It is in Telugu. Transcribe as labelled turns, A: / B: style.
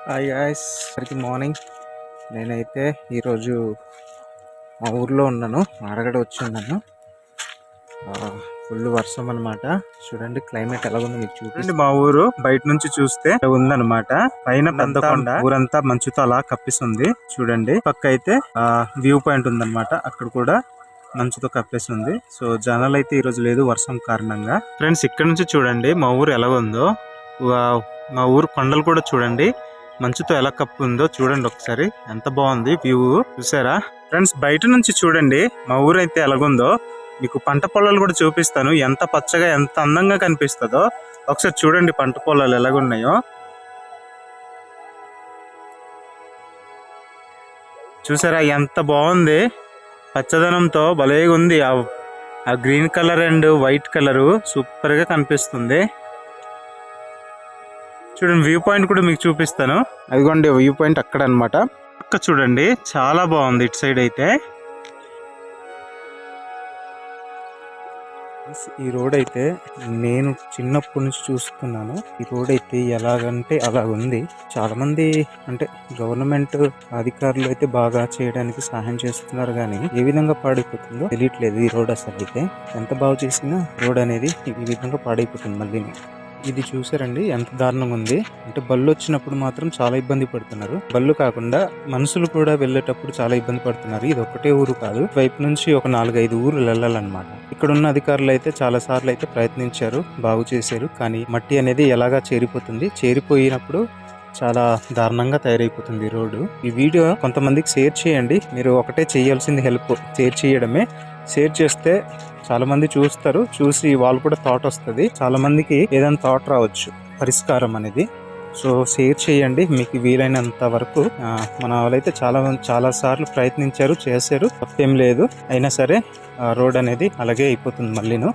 A: హాయ్ గాయ్స్, అందరికీ మార్నింగ్. నేనైతే ఈరోజు మా ఊర్లో ఉన్నాను. ఆరగడ వచ్చి ఉన్నాను. ఫుల్ వర్షం అనమాట. చూడండి క్లైమేట్ ఎలా ఉందో మీకు చూడండి. మా ఊరు బయట నుంచి చూస్తే ఉందన్నమాట. పైన పెద్దకొండ, ఊరంతా మంచుతో అలా కప్పిస్తుంది. చూడండి పక్క అయితే వ్యూ పాయింట్ ఉందన్నమాట. అక్కడ కూడా మంచుతో కప్పేస్తుంది. సో జనాలు అయితే ఈరోజు లేదు వర్షం కారణంగా. ఫ్రెండ్స్, ఇక్కడ నుంచి చూడండి మా ఊరు ఎలా ఉందో. మా ఊరు కొండలు కూడా చూడండి మంచుతో ఎలా కప్పు ఉందో చూడండి ఒకసారి. ఎంత బాగుంది వ్యూ, చూసారా ఫ్రెండ్స్? బయట నుంచి చూడండి మా ఊరు అయితే ఎలాగుందో. మీకు పంట పొలాలు కూడా చూపిస్తాను. ఎంత పచ్చగా ఎంత అందంగా కనిపిస్తుందో ఒకసారి చూడండి. పంట పొలాలు ఎలాగున్నాయో చూసారా? ఎంత బాగుంది, పచ్చదనంతో భలేగా ఉంది. ఆ green colour and white colour super గా కనిపిస్తుంది. చూడండి వ్యూ పాయింట్ కూడా మీకు చూపిస్తాను. అదిగోండి వ్యూ పాయింట్ అక్కడ అనమాట. అక్కడ చూడండి చాలా బాగుంది. ఇటు సైడ్ అయితే ఈ రోడ్ అయితే నేను చిన్నప్పటి నుంచి చూస్తున్నాను. ఈ రోడ్ అయితే ఎలాగంటే అలాగుంది. చాలా మంది అంటే గవర్నమెంట్ అధికారులు అయితే బాగా చేయడానికి సహాయం చేస్తున్నారు, కానీ ఏ విధంగా పాడైపోతుందో తెలియట్లేదు. ఈ రోడ్ అసలు అయితే ఎంత బాగా చేసినా రోడ్ అనేది ఈ విధంగా పాడైపోతుంది. మళ్ళీ ఇది చూసారండి ఎంత దారుణంగా ఉంది. అంటే బళ్ళు వచ్చినప్పుడు మాత్రం చాలా ఇబ్బంది పడుతున్నారు. బళ్ళు కాకుండా మనుషులు కూడా వెళ్ళేటప్పుడు చాలా ఇబ్బంది పడుతున్నారు. ఇది ఒకటే ఊరు కాదు, వైపు నుంచి ఒక 4-5 ఊర్లు వెళ్ళాలన్నమాట. ఇక్కడ ఉన్న అధికారులు అయితే చాలా సార్లు అయితే ప్రయత్నించారు, బాగు చేశారు, కానీ మట్టి అనేది ఎలాగా చేరిపోతుంది. చేరిపోయినప్పుడు చాలా దారుణంగా తయారైపోతుంది రోడ్డు. ఈ వీడియో కొంతమందికి షేర్ చేయండి. మీరు ఒకటే చేయాల్సింది హెల్ప్, షేర్ చేయడమే. షేర్ చేస్తే చాలా మంది చూస్తారు, చూసి వాళ్ళు కూడా థాట్ వస్తుంది. చాలా మందికి ఏదైనా థాట్ రావచ్చు పరిష్కారం అనేది. సో షేర్ చేయండి మీకు వీలైనంత వరకు. మన వాళ్ళైతే చాలా సార్లు ప్రయత్నించారు, చేశారు, తప్పేం లేదు. అయినా సరే రోడ్ అనేది అలాగే అయిపోతుంది మళ్ళీను.